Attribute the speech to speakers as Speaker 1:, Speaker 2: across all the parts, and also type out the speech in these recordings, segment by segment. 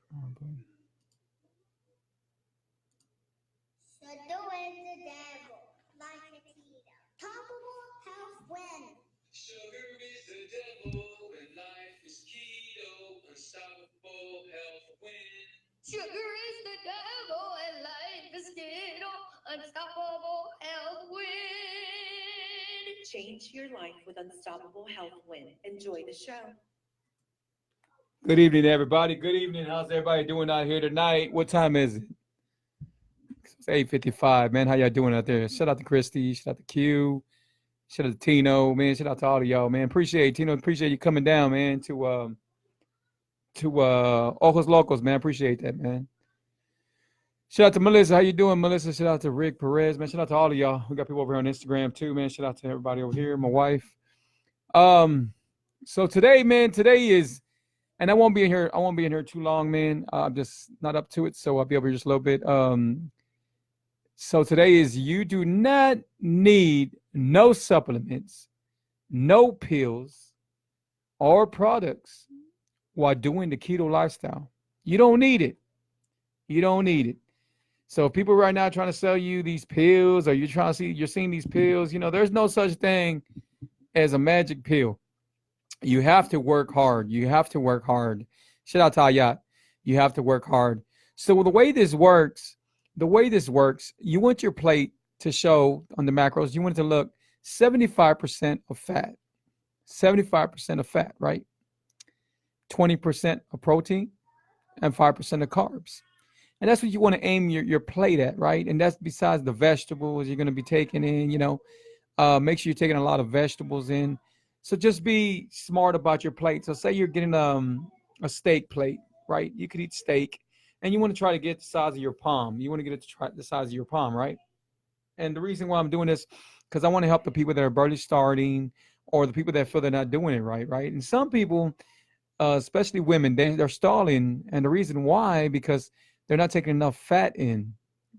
Speaker 1: Sugar is the devil, like a keto. Topical health win. Sugar is the devil, and life is keto. Unstoppable health win. Sugar is the devil, and life is keto. Unstoppable health win.
Speaker 2: Change your life with Unstoppable Health Win. Enjoy the show.
Speaker 3: Good evening, everybody. Good evening. How's everybody doing out here tonight? What time is it? It's 8:55, man. How y'all doing out there? Shout out to Christy. Shout out to Q. Shout out to Tino, man. Shout out to all of y'all, man. Appreciate Tino. Appreciate you coming down, man, to Ojos Locos, man. Appreciate that, man. Shout out to Melissa. How you doing, Melissa? Shout out to Rick Perez, man. Shout out to all of y'all. We got people over here on Instagram too, man. Shout out to everybody over here. My wife. So today, man, is, and I won't be in here too long, man. I'm just not up to it, so I'll be over here just a little bit. So today is, you do not need no supplements, no pills, or products while doing the keto lifestyle. You don't need it. You don't need it. So people right now trying to sell you these pills, or you're seeing these pills, there's no such thing as a magic pill. You have to work hard. You have to work hard. Shout out to Ayat. You have to work hard. So the way this works, you want your plate to show on the macros, you want it to look 75% of fat. 75% of fat, right? 20% of protein and 5% of carbs. And that's what you want to aim your plate at, right? And that's besides the vegetables you're going to be taking in, make sure you're taking a lot of vegetables in. So just be smart about your plate. So say you're getting a steak plate, right? You could eat steak, and you want to try to get the size of your palm. You want to get it to try the size of your palm, right? And the reason why I'm doing this, because I want to help the people that are barely starting, or the people that feel they're not doing it right? And some people, especially women, they're stalling. And the reason why, because they're not taking enough fat in.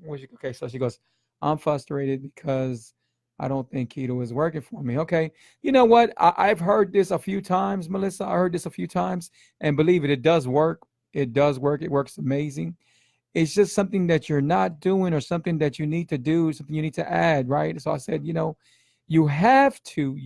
Speaker 3: Okay, so she goes, I'm frustrated because I don't think keto is working for me. Okay, you know what? I've heard this a few times, Melissa. I heard this a few times, and believe it, it does work. It does work. It works amazing. It's just something that you're not doing, or something that you need to do, something you need to add, right? So I said, you have to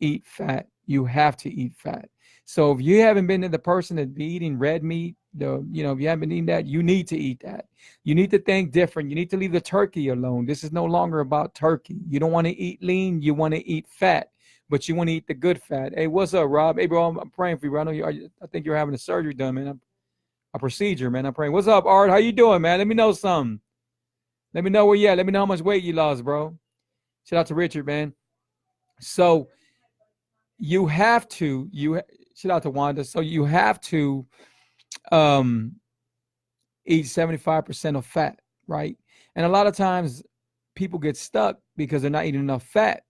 Speaker 3: eat fat. You have to eat fat. So if you haven't been the person that be eating red meat, if you haven't been eating that, you need to eat that. You need to think different. You need to leave the turkey alone. This is no longer about turkey. You don't want to eat lean. You want to eat fat, but you want to eat the good fat. Hey, what's up, Rob? Hey, bro, I'm praying for you. I know I think you're having a surgery done, man. A procedure, man. I'm praying. What's up, Art? How you doing, man? Let me know something. Let me know where you at. Let me know how much weight you lost, bro. Shout out to Richard, man. So you have to, shout out to Wanda. So you have to eat 75% of fat, right? And a lot of times people get stuck because they're not eating enough fat.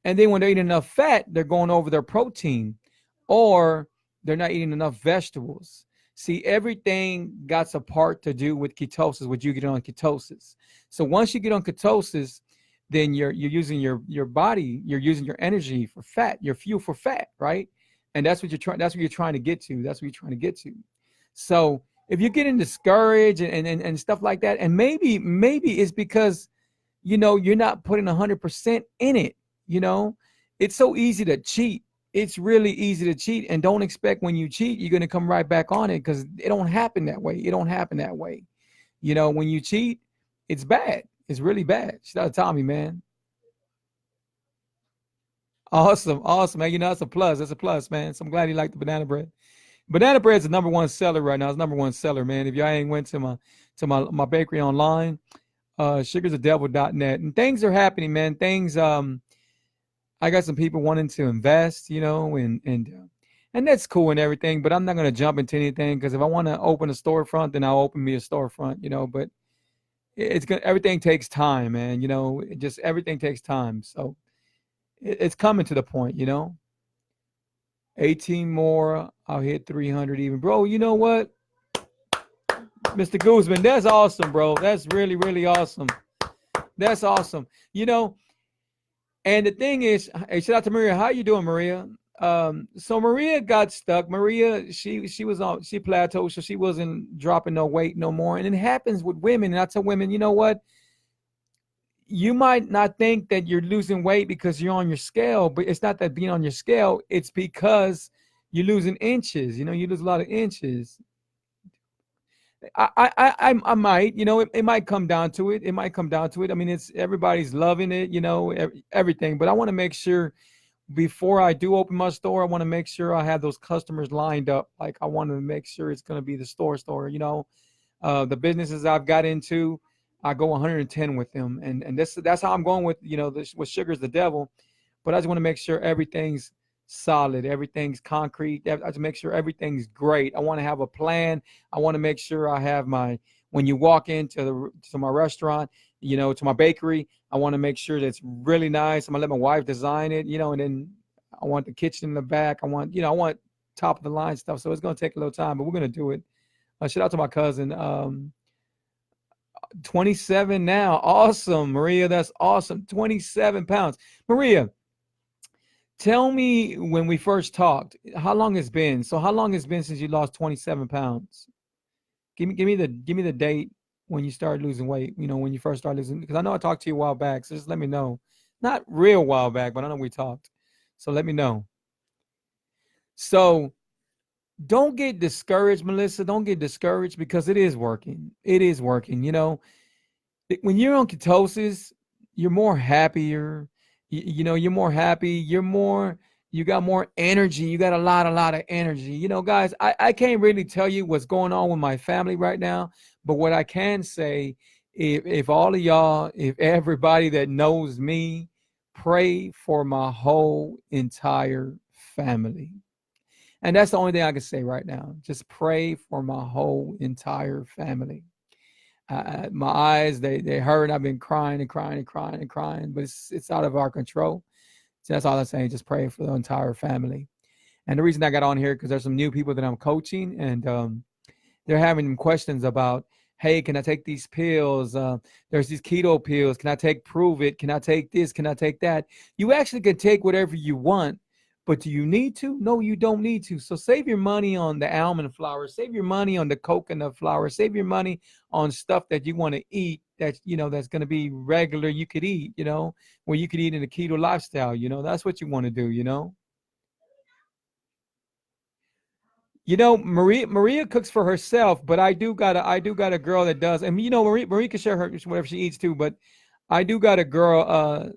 Speaker 3: And then when they're eating enough fat, they're going over their protein, or they're not eating enough vegetables. See, everything got a part to do with ketosis, what you get on ketosis. So once you get on ketosis, then you're using your body, you're using your energy for fat, your fuel for fat, right? And that's what you're trying to get to. That's what you're trying to get to. So if you're getting discouraged and stuff like that, and maybe it's because, you're not putting 100% in it. It's so easy to cheat. It's really easy to cheat, and don't expect when you cheat, you're going to come right back on it, because it don't happen that way. It don't happen that way. When you cheat, it's bad. It's really bad. Shout out to Tommy, man. Awesome, man. That's a plus. That's a plus, man. So I'm glad you like the banana bread. Banana bread is the number one seller right now. It's number one seller, man. If y'all ain't went to my bakery online, sugarsadevil.net, and things are happening, man. Things, I got some people wanting to invest, and that's cool and everything, but I'm not going to jump into anything, because if I want to open a storefront, then I'll open me a storefront, but everything takes time, man. Everything takes time. So it's coming to the point, 18 more, I'll hit 300 even. Bro, you know what? Mr. Guzman, that's awesome, bro. That's really, really awesome. That's awesome. And the thing is, hey, shout out to Maria. How you doing, Maria? So Maria got stuck. Maria, she plateaued, so she wasn't dropping no weight no more. And it happens with women. And I tell women, you know what? You might not think that you're losing weight because you're on your scale, but it's not that being on your scale. It's because you're losing inches. You lose a lot of inches. I might, it might come down to it. It might come down to it. I mean, it's everybody's loving it, everything. But I want to make sure before I do open my store, I want to make sure I have those customers lined up. Like I want to make sure it's going to be the store. The businesses I've got into, I go 110 with them, and that's how I'm going with with sugar's the devil. But I just want to make sure everything's solid, everything's concrete. I just make sure everything's great. I want to have a plan. I want to make sure I have when you walk into my restaurant, to my bakery, I want to make sure that's really nice. I'm gonna let my wife design it, and then I want the kitchen in the back. I want top of the line stuff. So it's gonna take a little time, but we're gonna do it. Shout out to my cousin. 27 now. Awesome, Maria. That's awesome. 27 pounds. Maria, tell me when we first talked, how long it's been? So how long it's been since you lost 27 pounds? Give me the date when you started losing weight, when you first started losing, because I know I talked to you a while back. So just let me know. Not real while back, but I know we talked. So let me know. So don't get discouraged, Melissa. Don't get discouraged because it is working. It is working. When you're on ketosis, you're more happier. You're more happy. You got more energy. You got a lot of energy. Guys, I can't really tell you what's going on with my family right now. But what I can say, if all of y'all, if everybody that knows me, pray for my whole entire family. And that's the only thing I can say right now. Just pray for my whole entire family. My eyes, they hurt. I've been crying and crying and crying and crying, but it's out of our control. So that's all I'm saying. Just pray for the entire family. And the reason I got on here, because there's some new people that I'm coaching, and they're having questions about, hey, can I take these pills? There's these keto pills. Can I take Prove It? Can I take this? Can I take that? You actually can take whatever you want. But do you need to? No, you don't need to. So save your money on the almond flour. Save your money on the coconut flour. Save your money on stuff that you want to eat that's going to be regular you could eat, where you could eat in a keto lifestyle. That's what you want to do, Maria cooks for herself, but I do got a girl that does. And Maria can share her whatever she eats too, but I do got a girl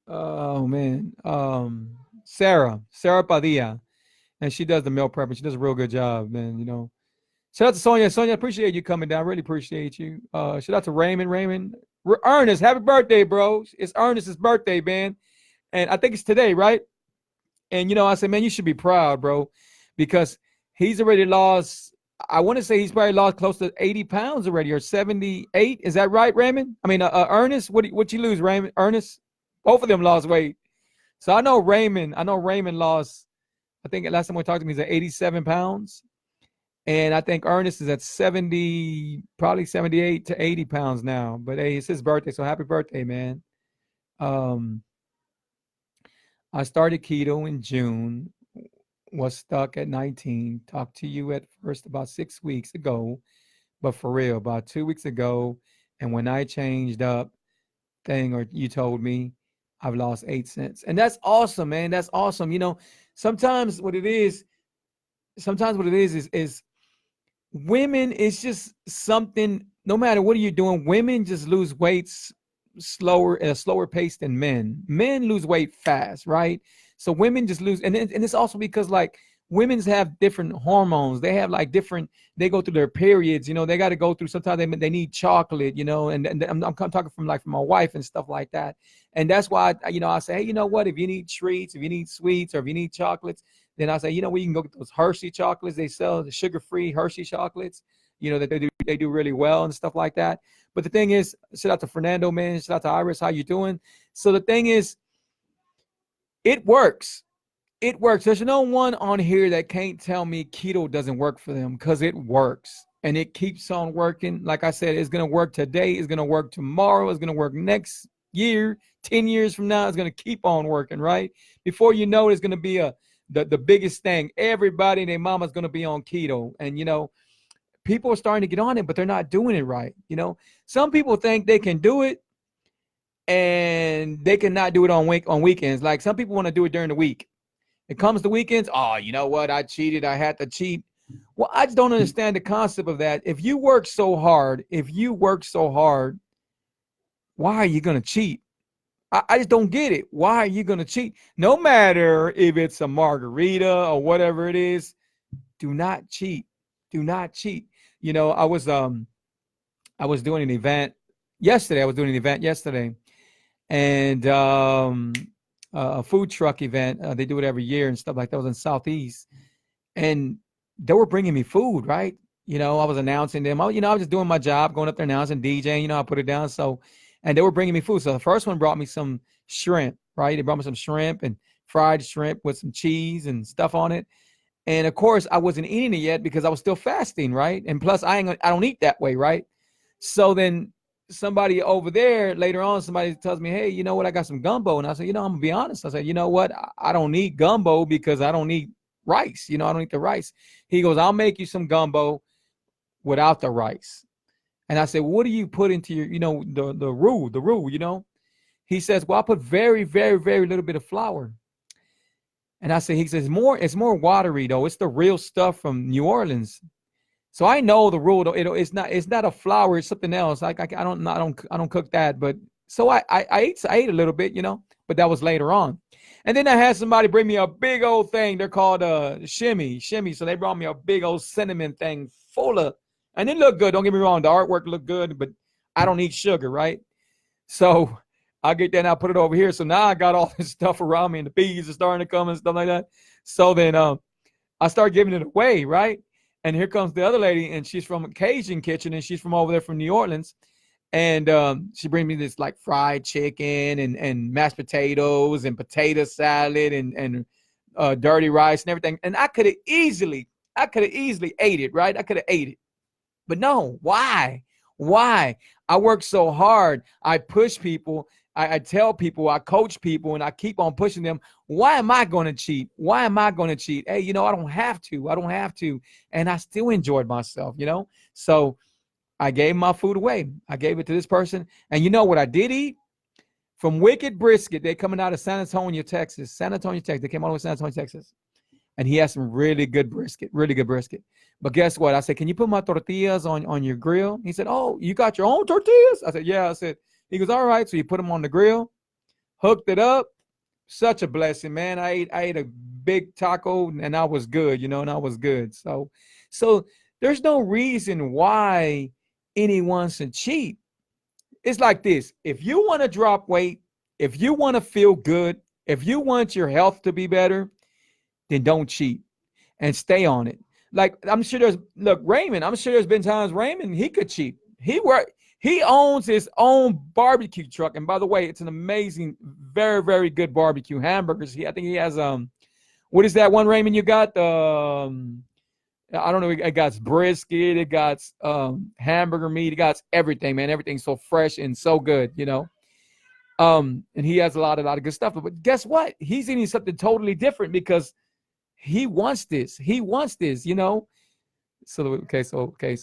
Speaker 3: oh man, Sarah Padilla, and she does the meal prep, and she does a real good job, man. Shout out to Sonia. I appreciate you coming down. Really appreciate you. Shout out to Raymond. Ernest, happy birthday, bro. It's Ernest's birthday, man, and I think it's today, right? And I said, man, you should be proud, bro, because he's already lost. I want to say he's probably lost close to 80 pounds already, or 78. Is that right, Raymond? I mean, Ernest. What you lose, Raymond? Ernest. Both of them lost weight. So I know Raymond lost, I think last time we talked to me, he's at 87 pounds. And I think Ernest is at 70, probably 78 to 80 pounds now. But hey, it's his birthday, so happy birthday, man. I started keto in June, was stuck at 19. Talked to you at first about 6 weeks ago, but for real, about 2 weeks ago. And when I changed up you told me, I've lost 8 cents. And that's awesome, man. That's awesome. Sometimes what it is women, it's just something, no matter what you're doing, women just lose weight slower at a slower pace than men. Men lose weight fast, right? So women just lose, and it's also because like women's have different hormones. They have like they go through their periods, they got to go through, sometimes they need chocolate, and I'm talking from my wife and stuff like that. And that's why, I say, hey, you know what, if you need treats, if you need sweets, or if you need chocolates, then I say, you can go get those Hershey chocolates. They sell the sugar-free Hershey chocolates, that they do really well and stuff like that. But the thing is, shout out to Fernando, man. Shout out to Iris. How you doing? So the thing is, it works. It works. There's no one on here that can't tell me keto doesn't work for them, because it works and it keeps on working. Like I said, it's going to work today. It's going to work tomorrow. It's going to work next year, 10 years from now, it's going to keep on working, right? Before you know it, it's going to be the biggest thing. Everybody and their mama's going to be on keto. And, people are starting to get on it, but they're not doing it right. Some people think they can do it and they cannot do it on weekends. Like some people want to do it during the week. It comes to weekends. Oh, you know what? I cheated. I had to cheat. Well, I just don't understand the concept of that. If you work so hard, why are you going to cheat? I just don't get it. Why are you going to cheat? No matter if it's a margarita or whatever it is, do not cheat. Do not cheat. I was doing an event yesterday. And a food truck event. They do it every year and stuff like that. I was in Southeast. And they were bringing me food, right? I was announcing them. I was just doing my job, going up there announcing, DJing, I put it down. So, and they were bringing me food. So the first one brought me some shrimp, right? They brought me some shrimp and fried shrimp with some cheese and stuff on it. And of course, I wasn't eating it yet because I was still fasting, right? And plus, I don't eat that way, right? So then somebody over there later on, somebody tells me, hey, you know what? I got some gumbo. And I said, I'm going to be honest. I said, you know what? I don't need gumbo because I don't need rice. I don't eat the rice. He goes, I'll make you some gumbo without the rice. And I said, what do you put into your, the roux, He says, well, I put very, very, very little bit of flour. And I said, he says, it's more watery though. It's the real stuff from New Orleans. So I know the rule. It's not a flour. It's something else. I don't cook that. But so I ate a little bit, but that was later on. And then I had somebody bring me a big old thing. They're called shimmy. So they brought me a big old cinnamon thing full of, and it looked good. Don't get me wrong. The artwork looked good, but I don't eat sugar, right? So I get that and I put it over here. So now I got all this stuff around me and the bees are starting to come and stuff like that. So then I start giving it away, right? And here comes the other lady, and she's from a Cajun kitchen, and she's from over there from New Orleans. And she brings me this like fried chicken and mashed potatoes and potato salad and dirty rice and everything. And I could have easily ate it, right? I could have ate it. But no, why? I work so hard. I push people. I tell people, I coach people, and I keep on pushing them. Why am I going to cheat? Hey, I don't have to. And I still enjoyed myself, So I gave my food away. I gave it to this person. And you know what I did eat? From Wicked Brisket. They coming out of San Antonio, Texas. They came all the way to San Antonio, Texas. And he has some really good brisket. But guess what? I said, can you put my tortillas on your grill? He said, oh, you got your own tortillas? I said, yeah. He goes, all right. So you put them on the grill, hooked it up. Such a blessing, man. I ate a big taco and I was good, and I was good. So there's no reason why anyone should cheat. It's like this. If you want to drop weight, if you want to feel good, if you want your health to be better, then don't cheat and stay on it. Like Raymond, I'm sure there's been times Raymond, he could cheat. He owns his own barbecue truck. And by the way, it's an amazing, very, very good barbecue hamburgers. I think he has, what is that one, Raymond, you got? I don't know. It got brisket. It got hamburger meat. It got everything, man. Everything's so fresh and so good, And he has a lot of good stuff. But guess what? He's eating something totally different because he wants this. So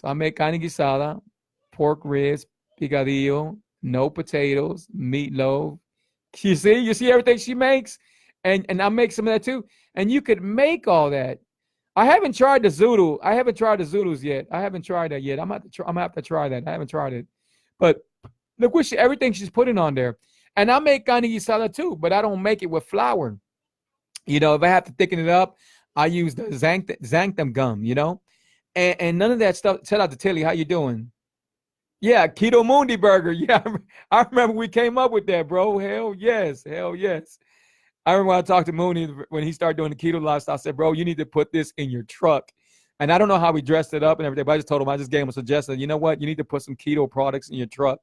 Speaker 3: I make carne guisada, pork ribs, picadillo, no potatoes, meatloaf. You see everything she makes? And I make some of that too. And you could make all that. I haven't tried the zoodle. I haven't tried the zoodles yet. I haven't tried that yet. I'm gonna have to try that. I haven't tried it. But look what everything she's putting on there. And I make carne guisada too, but I don't make it with flour. If I have to thicken it up, I use the xanthan gum, and none of that stuff. Shout out to Tilly. How you doing? Yeah, Keto Mundi burger. Yeah, I remember we came up with that, bro. Hell yes. I remember when I talked to Mooney when he started doing the keto lifestyle. I said, bro, you need to put this in your truck. And I don't know how we dressed it up and everything, but I just gave him a suggestion. You know what? You need to put some keto products in your truck.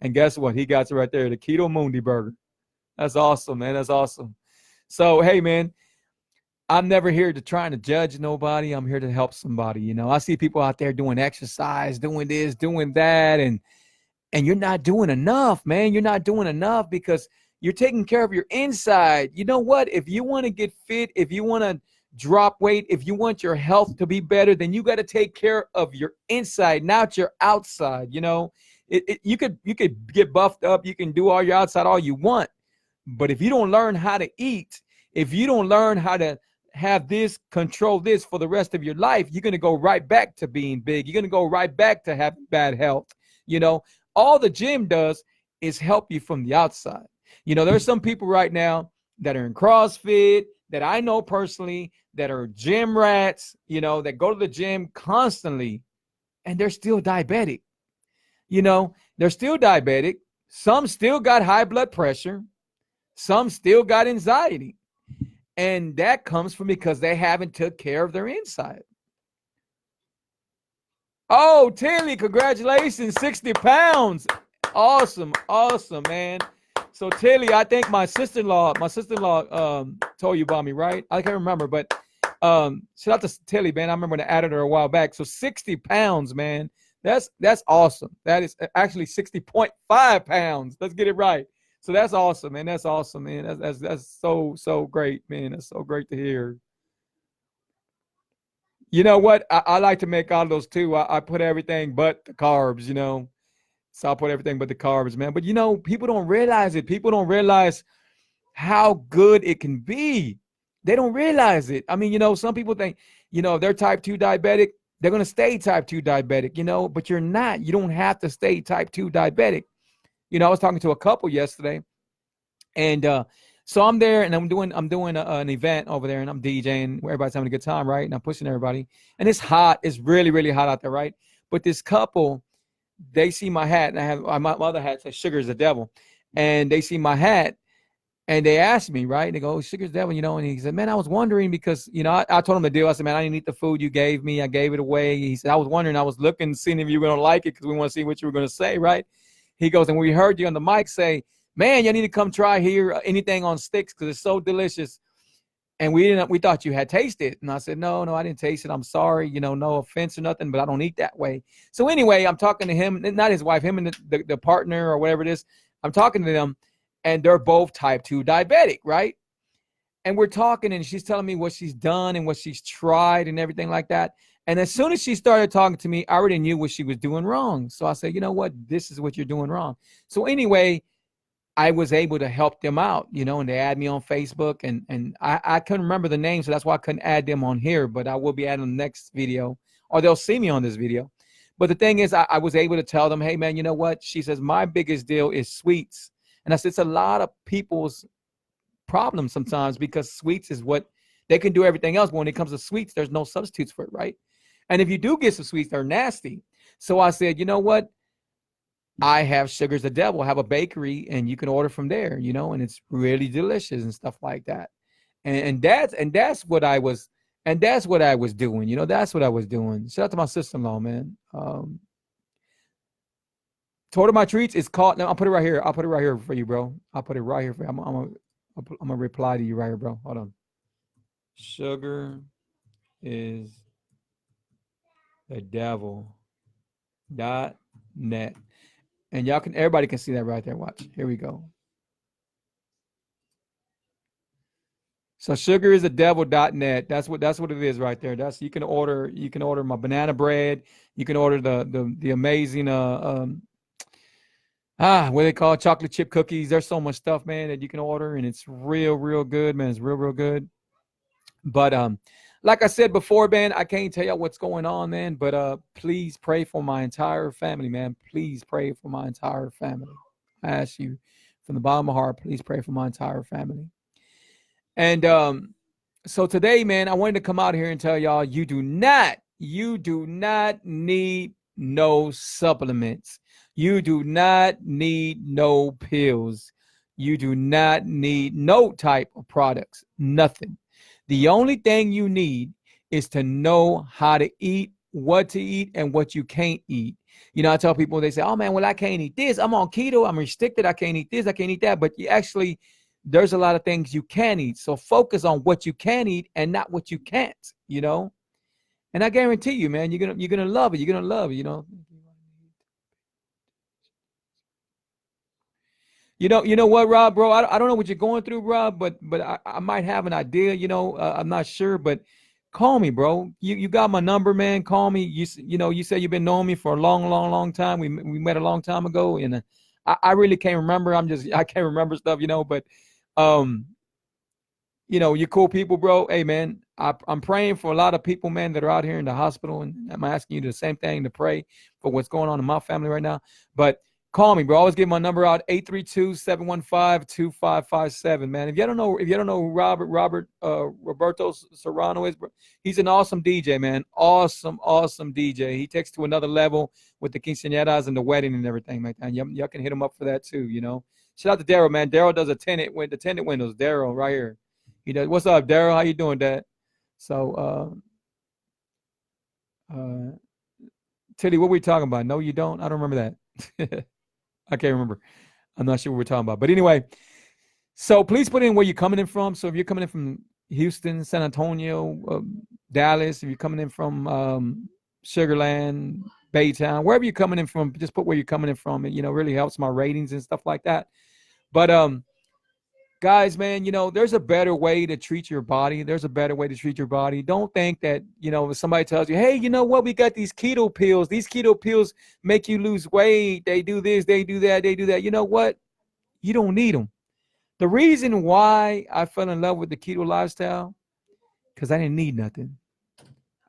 Speaker 3: And guess what? He got it right there, the Keto Mundi burger. That's awesome, man. That's awesome. So, hey, man, I'm never here to trying to judge nobody. I'm here to help somebody. I see people out there doing exercise, doing this, doing that. And you're not doing enough, man. You're not doing enough because you're taking care of your inside. You know what? If you want to get fit, if you want to drop weight, if you want your health to be better, then you got to take care of your inside, not your outside. You know, you could get buffed up, you can do all your outside all you want, but if you don't learn how to eat, if you don't learn how to have this, control this for the rest of your life, you're going to go right back to being big. You're going to go right back to having bad health. You know, all the gym does is help you from the outside. You know, there's some people right now that are in CrossFit that I know personally that are gym rats, you know, that go to the gym constantly and they're still diabetic. You know, they're still diabetic. Some still got high blood pressure. Some still got anxiety. And that comes from because they haven't took care of their inside. Oh, Tilly, congratulations, 60 pounds. Awesome, awesome, man. So Tilly, I think my sister-in-law told you about me, right? I can't remember, but shout out to Tilly, man. I remember when I added her a while back. So 60 pounds, man. That's awesome. That is actually 60.5 pounds. Let's get it right. So that's awesome, man. That's awesome, man. That's so great, man. That's so great to hear. You know what? I like to make all those too. I put everything but the carbs, you know. So I put everything but the carbs, man. But you know, people don't realize it. People don't realize how good it can be. They don't realize it. I mean, you know, some people think, you know, if they're type 2 diabetic, they're going to stay type 2 diabetic, you know, but you're not. You don't have to stay type 2 diabetic. You know, I was talking to a couple yesterday, and so I'm there and I'm doing an event over there, and I'm DJing where everybody's having a good time, right? And I'm pushing everybody, and it's hot. It's really, really hot out there, right? But this couple, they see my hat, and I have my other hat says "Sugar is the devil," and they see my hat, and they asked me, right? They go, "Oh, Sugar's the devil," you know? And he said, "Man, I was wondering because, you know, I told him the deal. I said, man, I didn't eat the food you gave me. I gave it away." He said, "I was wondering. I was looking, seeing if you were gonna like it because we want to see what you were gonna say, right?" He goes, "And we heard you on the mic say, man, you need to come try here anything on sticks because it's so delicious. And we thought you had tasted it." And I said, no, I didn't taste it. I'm sorry, you know, no offense or nothing, but I don't eat that way. So anyway, I'm talking to him, not his wife, him and the partner or whatever it is. I'm talking to them, and they're both type 2 diabetic, right? And we're talking, and she's telling me what she's done and what she's tried and everything like that. And as soon as she started talking to me, I already knew what she was doing wrong. So I said, you know what? This is what you're doing wrong. So anyway, I was able to help them out, you know, and they add me on Facebook, and I couldn't remember the name, so that's why I couldn't add them on here, but I will be adding the next video, or they'll see me on this video. But the thing is, I was able to tell them, hey, man, you know what? She says, my biggest deal is sweets. And I said, it's a lot of people's problem sometimes because sweets is what they can do everything else. But when it comes to sweets, there's no substitutes for it, right? And if you do get some sweets, they're nasty. So I said, you know what? I have Sugar's the Devil, I have a bakery, and you can order from there, you know, and it's really delicious and stuff like that. And that's what I was doing, you know, that's what I was doing. Shout out to my sister-in-law, man. Total My Treats is called, no, I'll put it right here. I'll put it right here for you, bro. I'll put it right here for you. I'm gonna reply to you right here, bro. Hold on. Sugar is the devil.net. And everybody can see that right there. Watch. Here we go. So sugaristhedevil.net. That's what it is right there. You can order my banana bread. You can order the amazing what they call chocolate chip cookies. There's so much stuff, man, that you can order, and it's real good, man. It's real good. But like I said before, man, I can't tell you what's going on, man. But please pray for my entire family, man. Please pray for my entire family. I ask you from the bottom of my heart, please pray for my entire family. And so today, man, I wanted to come out here and tell y'all you do not need no supplements. You do not need no pills. You do not need no type of products. Nothing. The only thing you need is to know how to eat, what to eat, and what you can't eat. You know, I tell people, they say, oh, man, well, I can't eat this. I'm on keto. I'm restricted. I can't eat this. I can't eat that. But there's a lot of things you can eat. So focus on what you can eat and not what you can't, you know. And I guarantee you, man, you're gonna love it. You're going to love it, you know. You know what, Rob, bro? I don't know what you're going through, Rob, but I might have an idea. I'm not sure, but call me, bro. You got my number, man. Call me. You said you've been knowing me for a long, long, long time. We met a long time ago, and I really can't remember. I can't remember stuff, but um, you cool people, bro. Hey, man, I'm praying for a lot of people, man, that are out here in the hospital, and I'm asking you the same thing to pray for what's going on in my family right now. But call me, bro. Always give my number out, 832-715-2557, man. If you don't know who Roberto Serrano is, bro, he's an awesome DJ, man. Awesome DJ. He takes to another level with the quinceañeras and the wedding and everything, man. Y'all can hit him up for that too, Shout out to Daryl, man. Daryl does the tenant windows. Daryl right here. He does. What's up, Daryl? How you doing, Dad? So, Teddy, what were we talking about? No, you don't. I don't remember that. I can't remember. I'm not sure what we're talking about. But anyway, so please put in where you're coming in from. So if you're coming in from Houston, San Antonio, Dallas, if you're coming in from Sugarland, Baytown, wherever you're coming in from, just put where you're coming in from. It really helps my ratings and stuff like that. But guys, man, there's a better way to treat your body. There's a better way to treat your body. Don't think that, if somebody tells you, hey, you know what? We got these keto pills. These keto pills make you lose weight. They do this, they do that, they do that. You know what? You don't need them. The reason why I fell in love with the keto lifestyle, because I didn't need nothing.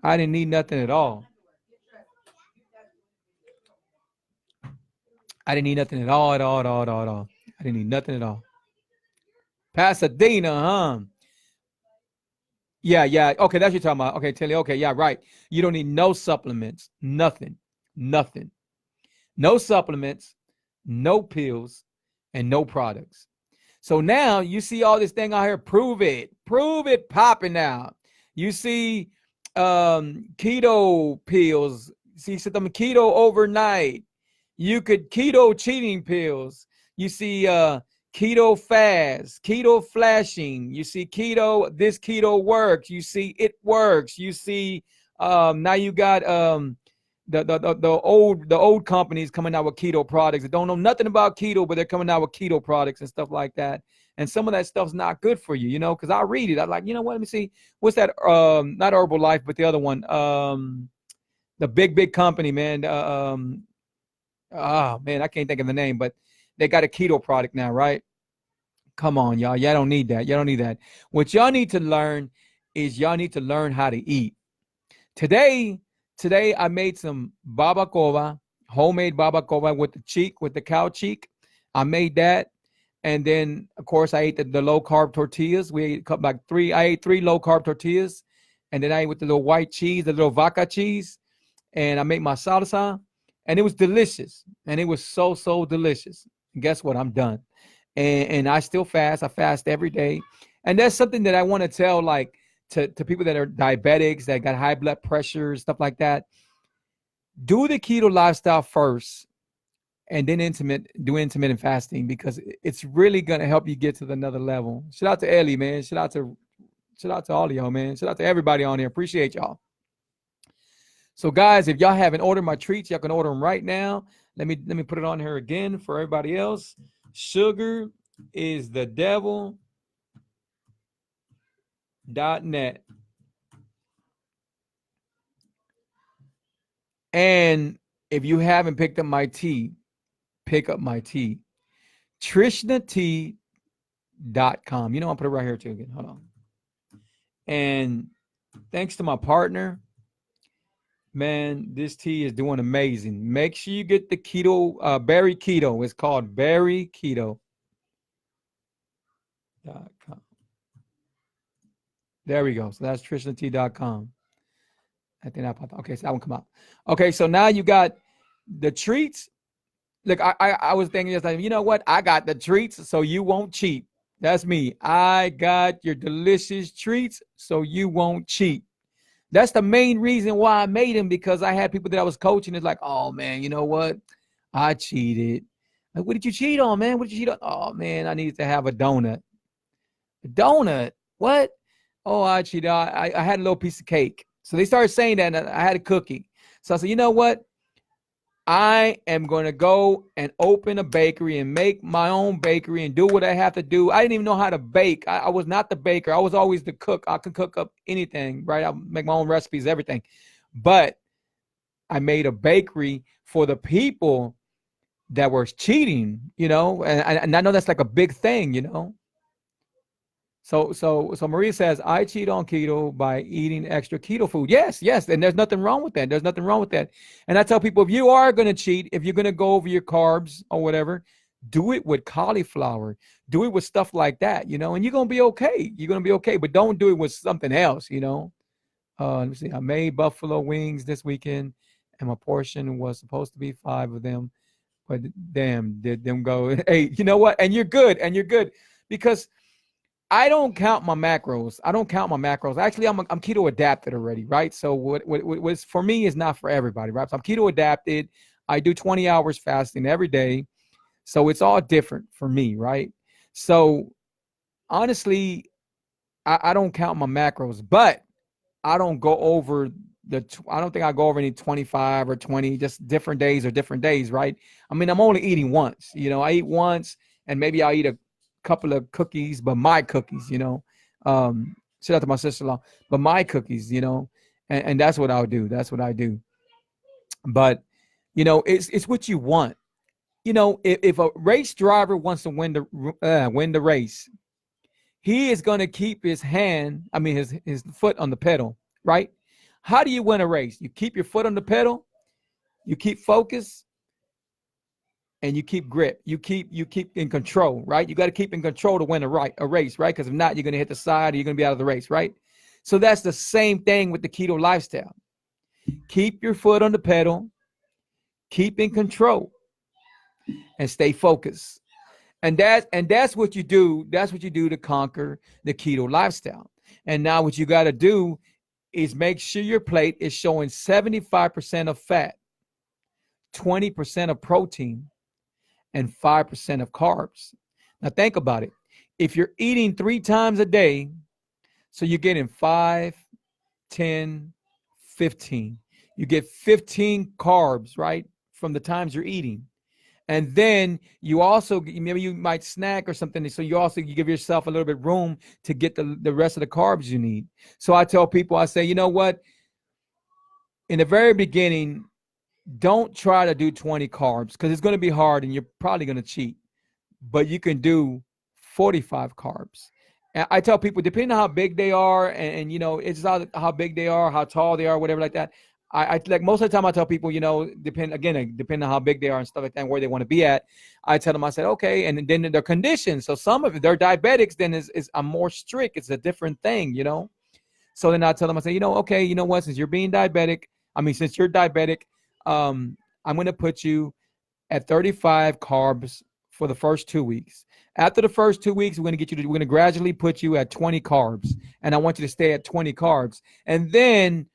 Speaker 3: I didn't need nothing at all. I didn't need nothing at all, at all, at all, at all, at all. I didn't need nothing at all. Pasadena, huh? Yeah. Okay, that's what you're talking about. Okay, Tilly. Okay, yeah, right. You don't need no supplements. Nothing. No supplements, no pills, and no products. So now you see all this thing out here. Prove it popping out. You see keto pills. See some keto overnight. You could keto cheating pills. You see keto fast, keto flashing. You see keto, this keto works. You see it works. You see now you got the old companies coming out with keto products that don't know nothing about keto, but they're coming out with keto products and stuff like that. And some of that stuff's not good for you, because I read it. I'm like, what? Let me see. What's that? Not Herbalife, but the other one. The big company, man. Man, I can't think of the name, but they got a keto product now, right? Come on, y'all. Y'all don't need that. Y'all don't need that. What y'all need to learn is y'all need to learn how to eat. Today I made some babakova, homemade babakova with the cow cheek. I made that. And then, of course, I ate the low-carb tortillas. I ate three low-carb tortillas. And then I ate with the little white cheese, the little vaca cheese. And I made my salsa. And it was delicious. And it was so, so delicious. And guess what? I'm done. And I still fast. I fast every day. And that's something that I want to tell, like, to people that are diabetics, that got high blood pressure, stuff like that. Do the keto lifestyle first. And then do intermittent fasting, because it's really going to help you get to another level. Shout out to Ellie, man. Shout out to all of y'all, man. Shout out to everybody on here. Appreciate y'all. So guys, if y'all haven't ordered my treats, y'all can order them right now. Let me put it on here again for everybody else. Sugar is the devil.net. And if you haven't picked up my tea, pick up my tea. TrishnaTea.com. I'll put it right here too again. Hold on. And thanks to my partner, man, this tea is doing amazing. Make sure you get the keto, berry keto. It's called berry keto.com. There we go. So that's TrishnaTea.com. I think okay, so that one come out. Okay, so now you got the treats. Look, I was thinking just like, you know what? I got the treats, so you won't cheat. That's me. I got your delicious treats, so you won't cheat. That's the main reason why I made them, because I had people that I was coaching. It's like, oh man, you know what? I cheated. Like, what did you cheat on, man? What did you cheat on? Oh man, I needed to have a donut. A donut? What? Oh, I cheated. I had a little piece of cake. So they started saying that, and I had a cookie. So I said, you know what? I am going to go and open a bakery and make my own bakery and do what I have to do. I didn't even know how to bake. I was not the baker. I was always the cook. I could cook up anything, right? I make my own recipes, everything. But I made a bakery for the people that were cheating, and I know that's like a big thing. So Maria says, I cheat on keto by eating extra keto food. Yes, and there's nothing wrong with that. There's nothing wrong with that. And I tell people, if you are going to cheat, if you're going to go over your carbs or whatever, do it with cauliflower. Do it with stuff like that, and you're going to be okay. You're going to be okay, but don't do it with something else, Let me see. I made buffalo wings this weekend, and my portion was supposed to be 5 of them, but damn, did them go 8. You know what? And you're good, because I don't count my macros. Actually, I'm keto adapted already, right? So what's for me is not for everybody, right? So I'm keto adapted. I do 20 hours fasting every day. So it's all different for me, right? So honestly, I don't count my macros, but I don't go over I don't think I go over any 25 or 20, just different days, right? I mean, I'm only eating once, I eat once, and maybe I'll eat a couple of cookies, but my cookies, shout out to my sister-in-law, but my cookies, and that's what I'll do. That's what I do. But, it's what you want. If a race driver wants to win the race, he is going to keep his foot on the pedal, right? How do you win a race? You keep your foot on the pedal, you keep focus, and you keep grip. You keep in control, right? You got to keep in control to win a race, right? Because if not, you're going to hit the side or you're going to be out of the race, right? So that's the same thing with the keto lifestyle. Keep your foot on the pedal, keep in control, and stay focused. And that's what you do. That's what you do to conquer the keto lifestyle. And now what you got to do is make sure your plate is showing 75% of fat, 20% of protein, and 5% of carbs. Now think about it. If you're eating 3 times a day, so you're getting 5, 10, 15. You get 15 carbs, right, from the times you're eating. And then you also, maybe you might snack or something. So you give yourself a little bit room to get the rest of the carbs you need. So I tell people, I say, you know what? In the very beginning, don't try to do 20 carbs because it's going to be hard and you're probably going to cheat. But you can do 45 carbs. And I tell people, depending on how big they are, and it's how big they are, how tall they are, whatever like that. I like most of the time I tell people, depending on how big they are and stuff like that, and where they want to be at. I tell them, I said, okay, and then their conditions. So some of they're diabetics, then I'm more strict. It's a different thing, So then I tell them, I say, okay, you know what? Since you're diabetic, I'm going to put you at 35 carbs for the first 2 weeks. After the first 2 weeks, we're going to gradually put you at 20 carbs. And I want you to stay at 20 carbs. And then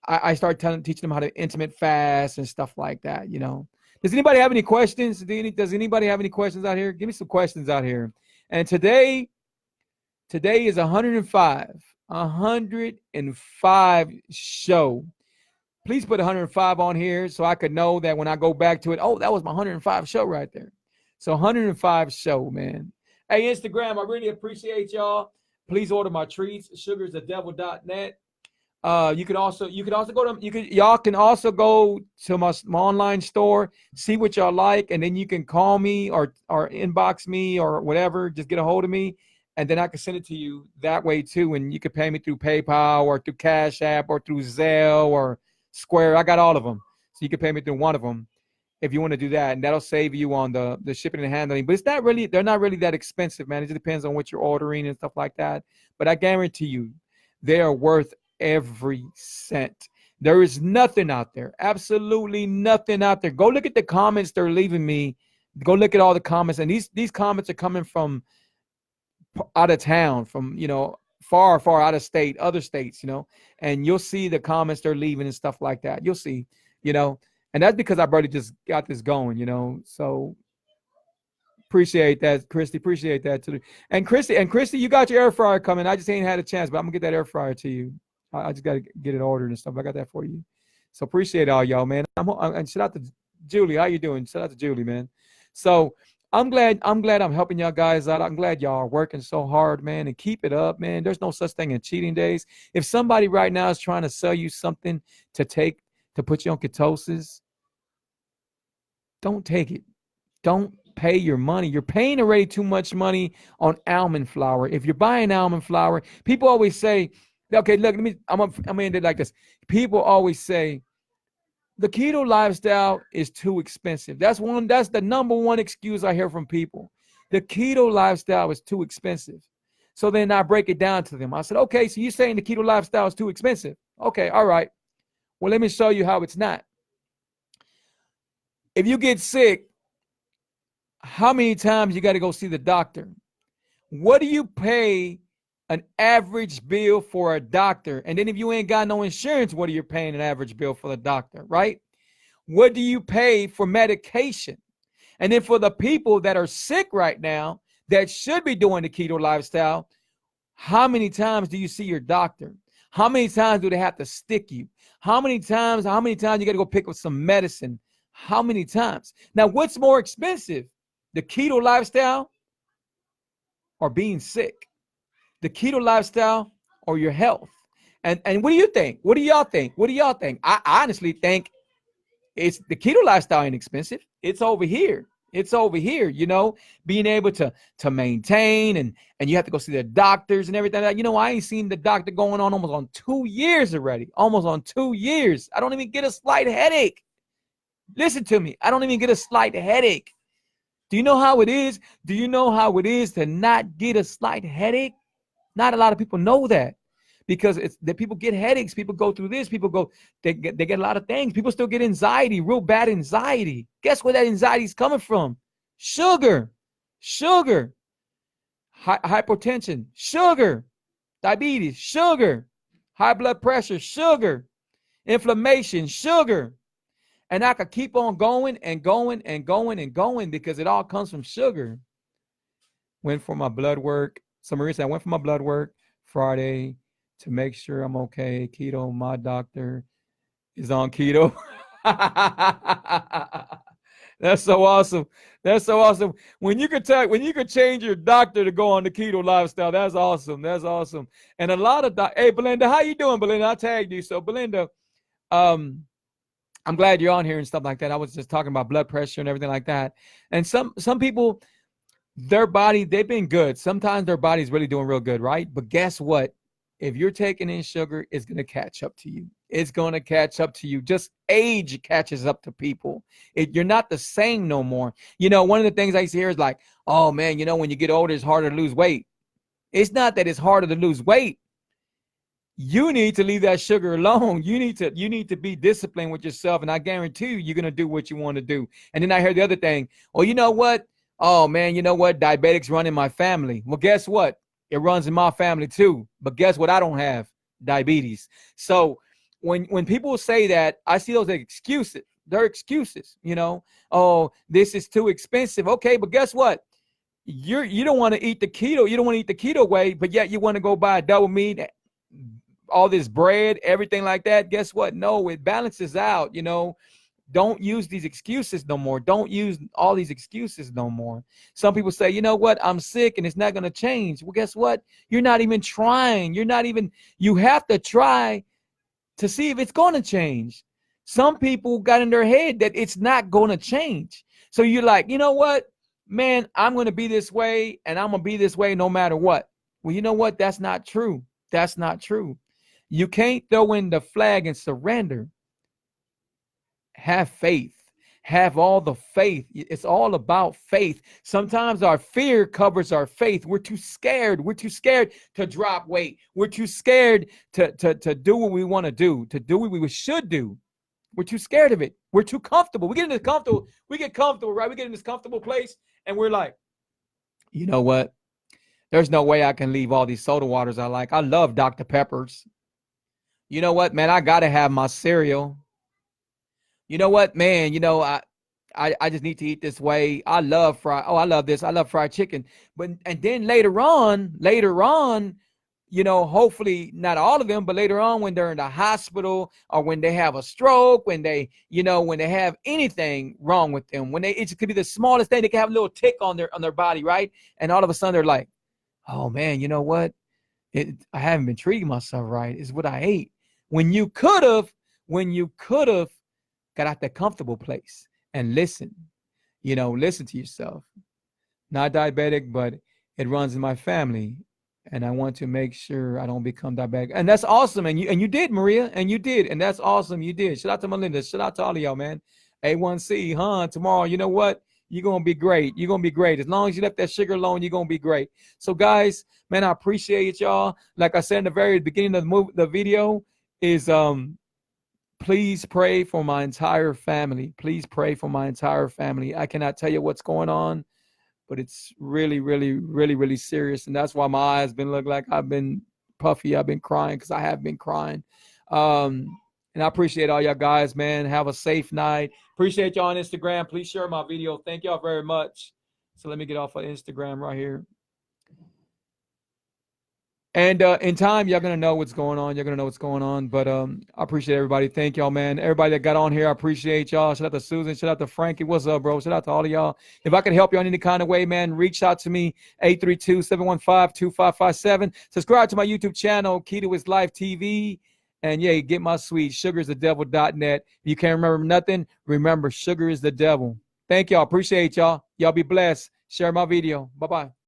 Speaker 3: I start teaching them how to intermittent fast and stuff like that, Does anybody have any questions? Does anybody have any questions out here? Give me some questions out here. And today is 105 show. Please put 105 on here so I could know that when I go back to it, oh, that was my 105 show right there. So 105 show, man. Hey, Instagram, I really appreciate y'all. Please order my treats, sugarsthedevil.net. You can also go to y'all can also go to my online store, see what y'all like, and then you can call me or inbox me or whatever. Just get a hold of me, and then I can send it to you that way too. And you can pay me through PayPal or through Cash App or through Zelle or Square. I got all of them, so you can pay me through one of them if you want to do that, and that'll save you on the shipping and handling. But they're not really that expensive, man. It just depends on what you're ordering and stuff like that. But I guarantee you, they are worth every cent. There is nothing out there, absolutely nothing out there. Go look at the comments they're leaving me. Go look at all the comments, and these comments are coming from out of town, from far out of state, other states, and you'll see the comments they're leaving and stuff like that. You'll see, and that's because I barely just got this going, So appreciate that, Christy. Appreciate that too. And Christy, you got your air fryer coming. I just ain't had a chance, but I'm gonna get that air fryer to you. I just got to get it ordered and stuff. I got that for you. So appreciate all y'all, man. And shout out to Julie, how you doing? Shout out to Julie, man. So I'm glad I'm helping y'all guys out. I'm glad y'all are working so hard, man, and keep it up, man. There's no such thing as cheating days. If somebody right now is trying to sell you something to take to put you on ketosis, don't take it. Don't pay your money. You're paying already too much money on almond flour. If you're buying almond flour, people always say, okay, look, I'm gonna end it like this. People always say the keto lifestyle is too expensive. That's the number one excuse I hear from people. The keto lifestyle is too expensive. So then I break it down to them. I said, okay, so you're saying the keto lifestyle is too expensive. Okay, all right. Well, let me show you how it's not. If you get sick, how many times you got to go see the doctor? What do you pay an average bill for a doctor? And then if you ain't got no insurance, what are you paying an average bill for the doctor, right? What do you pay for medication? And then for the people that are sick right now that should be doing the keto lifestyle, how many times do you see your doctor? How many times do they have to stick you? How many times you got to go pick up some medicine? How many times? Now, what's more expensive? The keto lifestyle or being sick? The keto lifestyle or your health? And what do you think? What do y'all think? What do y'all think? I honestly think it's the keto lifestyle ain't expensive. It's over here. It's over here, being able to maintain and you have to go see the doctors and everything. I ain't seen the doctor going on almost on 2 years already. Almost on 2 years. I don't even get a slight headache. Listen to me. I don't even get a slight headache. Do you know how it is? Do you know how it is to not get a slight headache? Not a lot of people know that because it's that people get headaches. People go through this. They get a lot of things. People still get anxiety, real bad anxiety. Guess where that anxiety is coming from? Sugar, hypertension, sugar, diabetes, sugar, high blood pressure, sugar, inflammation, sugar. And I could keep on going and going and going and going because it all comes from sugar. Went for my blood work. Maria said, I went for my blood work Friday to make sure I'm okay. Keto, my doctor is on keto. That's so awesome. That's so awesome. When you could change your doctor to go on the keto lifestyle, that's awesome. That's awesome. And a lot of hey, Belinda, how you doing, Belinda? I tagged you. So Belinda, I'm glad you're on here and stuff like that. I was just talking about blood pressure and everything like that. And some people, their body, they've been good. Sometimes their body's really doing real good, right? But guess what? If you're taking in sugar, it's going to catch up to you. It's going to catch up to you. Just age catches up to people. You're not the same no more. One of the things I used to hear is like, oh man, when you get older, it's harder to lose weight. It's not that it's harder to lose weight. You need to leave that sugar alone. You need to be disciplined with yourself. And I guarantee you're going to do what you want to do. And then I heard the other thing. Oh, you know what? Oh man, you know what? Diabetics run in my family. Well, guess what? It runs in my family too. But guess what? I don't have diabetes. So when people say that, I see those excuses. They're excuses, Oh, this is too expensive. Okay, but guess what? You don't want to eat the keto. You don't want to eat the keto way, but yet you want to go buy a double meat, all this bread, everything like that. Guess what? No, it balances out, Don't use these excuses no more. Don't use all these excuses no more. Some people say, you know what? I'm sick and it's not going to change. Well, guess what? You're not even trying. You have to try to see if it's going to change. Some people got in their head that it's not going to change. So you're like, you know what, man, I'm going to be this way and I'm going to be this way no matter what. Well, you know what? That's not true. That's not true. You can't throw in the flag and surrender. Have faith. Have all the faith. It's all about faith. Sometimes our fear covers our faith. We're too scared. We're too scared to drop weight. We're too scared to do what we want to do, to do what we should do. We're too scared of it. We're too comfortable. We get comfortable, right? We get in this comfortable place and we're like, you know what? There's no way I can leave all these soda waters I like. I love Dr. Peppers. You know what, man? I got to have my cereal. You know what, man? I just need to eat this way. I love this. I love fried chicken. And then later on, you know, hopefully not all of them, but later on when they're in the hospital or when they have a stroke, when they, you know, when they have anything wrong with them, when it could be the smallest thing, they can have a little tick on their body, right? And all of a sudden they're like, oh man, you know what? I haven't been treating myself right. It's what I ate. When you could have got out that comfortable place and listen, you know, listen to yourself. Not diabetic, but it runs in my family. And I want to make sure I don't become diabetic. And that's awesome. And you did, Maria, and you did. And that's awesome. You did. Shout out to Melinda. Shout out to all of y'all, man. A1C, huh? Tomorrow, you know what? You're going to be great. You're going to be great. As long as you left that sugar alone, you're going to be great. So, guys, man, I appreciate y'all. Like I said in the very beginning of the video is please pray for my entire family. Please pray for my entire family. I cannot tell you what's going on, but it's really, really, really, really serious. And that's why my eyes been looking like I've been puffy. I've been crying because I have been crying. And I appreciate all y'all guys, man. Have a safe night. Appreciate y'all on Instagram. Please share my video. Thank y'all very much. So let me get off of Instagram right here. And in time, y'all going to know what's going on. You're going to know what's going on. But I appreciate everybody. Thank y'all, man. Everybody that got on here, I appreciate y'all. Shout out to Susan. Shout out to Frankie. What's up, bro? Shout out to all of y'all. If I can help you in any kind of way, man, reach out to me, 832-715-2557. Subscribe to my YouTube channel, Keto is Life TV. And, yeah, get my sweet, sugaristhedevil.net. If you can't remember nothing, remember, sugar is the devil. Thank y'all. Appreciate y'all. Y'all be blessed. Share my video. Bye-bye.